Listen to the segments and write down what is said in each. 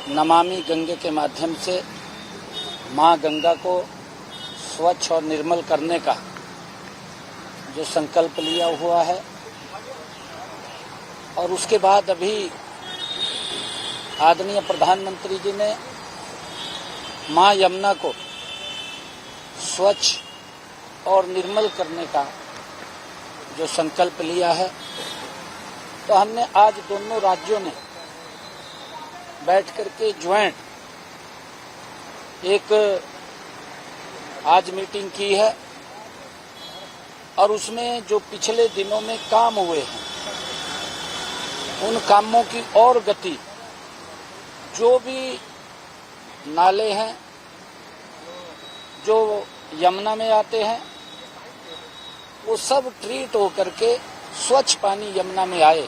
नमामि गंगे के माध्यम से माँ गंगा को स्वच्छ और निर्मल करने का जो संकल्प लिया हुआ है, और उसके बाद अभी आदरणीय प्रधानमंत्री जी ने माँ यमुना को स्वच्छ और निर्मल करने का जो संकल्प लिया है, तो हमने आज दोनों राज्यों ने बैठ करके ज्वाइंट एक आज मीटिंग की है, और उसमें जो पिछले दिनों में काम हुए हैं उन कामों की और गति, जो भी नाले हैं जो यमुना में आते हैं वो सब ट्रीट होकर के स्वच्छ पानी यमुना में आए,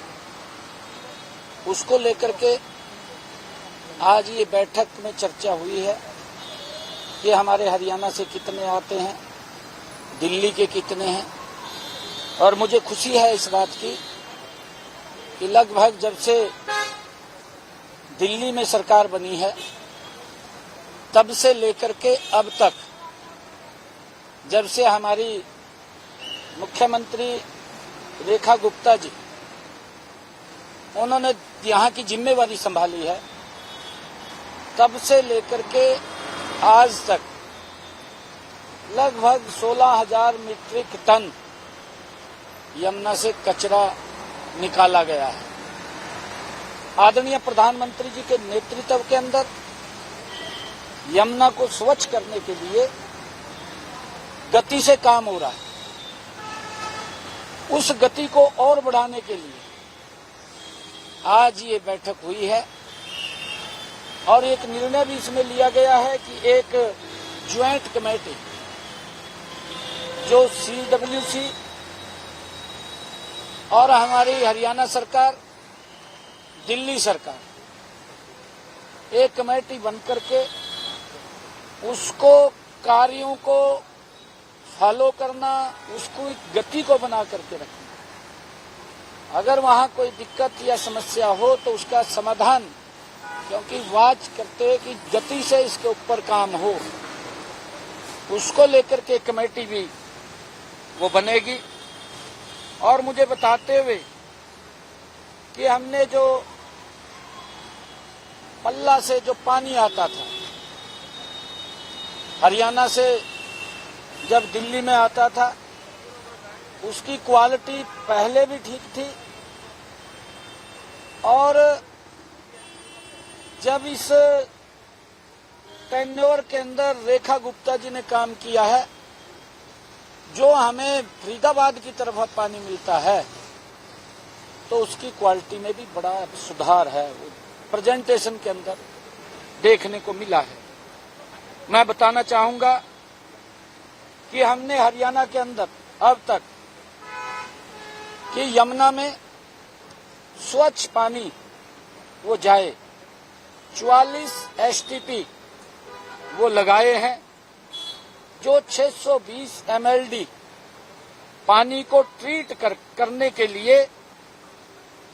उसको लेकर के आज ये बैठक में चर्चा हुई है कि हमारे हरियाणा से कितने आते हैं, दिल्ली के कितने हैं। और मुझे खुशी है इस बात की कि लगभग जब से दिल्ली में सरकार बनी है तब से लेकर के अब तक, जब से हमारी मुख्यमंत्री रेखा गुप्ता जी उन्होंने यहाँ की जिम्मेवारी संभाली है, तब से लेकर के आज तक लगभग 16,000 मीट्रिक टन यमुना से कचरा निकाला गया है। आदरणीय प्रधानमंत्री जी के नेतृत्व के अंदर यमुना को स्वच्छ करने के लिए गति से काम हो रहा है। उस गति को और बढ़ाने के लिए आज ये बैठक हुई है, और एक निर्णय भी इसमें लिया गया है कि एक ज्वाइंट कमेटी जो CWC और हमारी हरियाणा सरकार, दिल्ली सरकार, एक कमेटी बनकर के उसको कार्यों को फॉलो करना, उसको गति को बना करके रखना। अगर वहां कोई दिक्कत या समस्या हो तो उसका समाधान, क्योंकि वाच करते हैं कि गति से इसके ऊपर काम हो, उसको लेकर के कमेटी भी वो बनेगी। और मुझे बताते हुए कि हमने जो पल्ला से जो पानी आता था हरियाणा से, जब दिल्ली में आता था, उसकी क्वालिटी पहले भी ठीक थी, और जब इस टेन्योर के अंदर रेखा गुप्ता जी ने काम किया है, जो हमें फरीदाबाद की तरफ पानी मिलता है, तो उसकी क्वालिटी में भी बड़ा सुधार है, प्रेजेंटेशन के अंदर देखने को मिला है। मैं बताना चाहूंगा कि हमने हरियाणा के अंदर अब तक कि यमुना में स्वच्छ पानी वो जाए 44 STP वो लगाए हैं, जो 620 MLD पानी को ट्रीट करने के लिए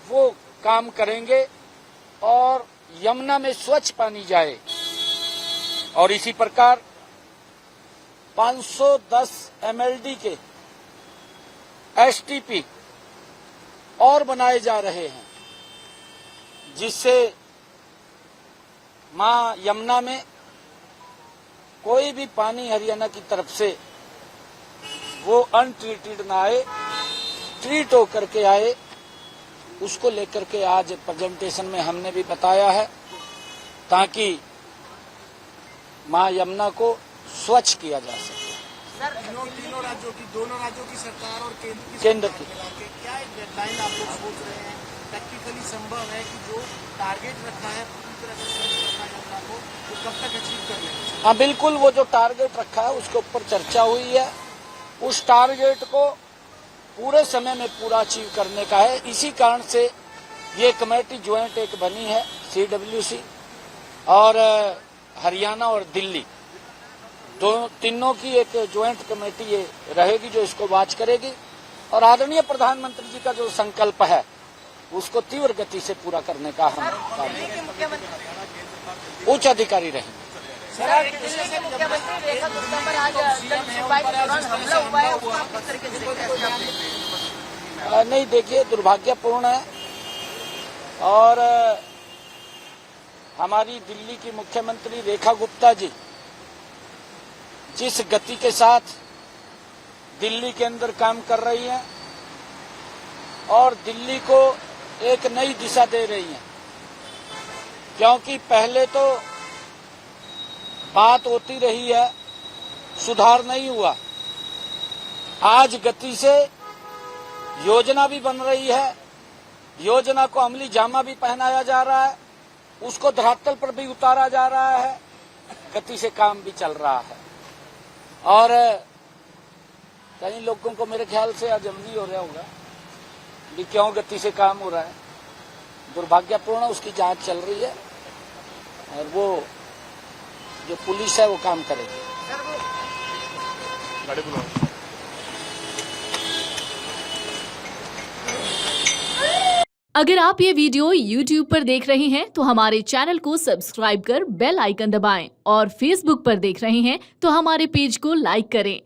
वो काम करेंगे और यमुना में स्वच्छ पानी जाए। और इसी प्रकार 510 MLD के STP और बनाए जा रहे हैं, जिससे मां यमुना में कोई भी पानी हरियाणा की तरफ से वो अनट्रीटेड ना आए, ट्रीट होकर के आए। उसको लेकर के आज प्रेजेंटेशन में हमने भी बताया है, ताकि मां यमुना को स्वच्छ किया जा सके। सर, तीनों राज्यों की, दोनों राज्यों की सरकार और केंद्र की क्या एक डेडलाइन आप लोग सोच रहे हैं? प्रैक्टिकली संभव है कि जो टारगेट रखा है पूरी तरह से स्वच्छ करना यमुना को, वो कब तक अचीव कर लेंगे? हाँ, बिल्कुल, वो जो टारगेट रखा है उसके ऊपर चर्चा हुई है। उस टारगेट को पूरे समय में पूरा अचीव करने का है। इसी कारण से ये कमेटी ज्वाइंट एक बनी है, CWC और हरियाणा और दिल्ली तीनों की एक ज्वाइंट कमेटी ये रहेगी जो इसको वॉच करेगी। और आदरणीय प्रधानमंत्री जी का जो संकल्प है उसको तीव्र गति से पूरा करने का हम काम करेंगे। उच्च अधिकारी रहेंगे। दिल्ली के मुख्यमंत्री रेखा गुप्ता पर आज जनसुनवाई के दौरान हमला हुआ है, उसको आप किस तरीके से देखते हैं? नहीं, देखिए, दुर्भाग्यपूर्ण है और हमारी दिल्ली की मुख्यमंत्री रेखा गुप्ता जी जिस गति के साथ दिल्ली के अंदर काम कर रही हैं और दिल्ली को एक नई दिशा दे रही हैं, क्योंकि पहले तो बात होती रही है, सुधार नहीं हुआ। आज गति से योजना भी बन रही है, योजना को अमली जामा भी पहनाया जा रहा है, उसको धरातल पर भी उतारा जा रहा है, गति से काम भी चल रहा है। और कई लोगों को मेरे ख्याल से हजम नहीं हो रहा होगा कि क्यों गति से काम हो रहा है। दुर्भाग्यपूर्ण, उसकी जांच चल रही है और वो जो पुलिस है वो काम करेगी। अगर आप ये वीडियो YouTube पर देख रहे हैं तो हमारे चैनल को सब्सक्राइब कर बेल आइकन दबाएं और Facebook पर देख रहे हैं तो हमारे पेज को लाइक करें।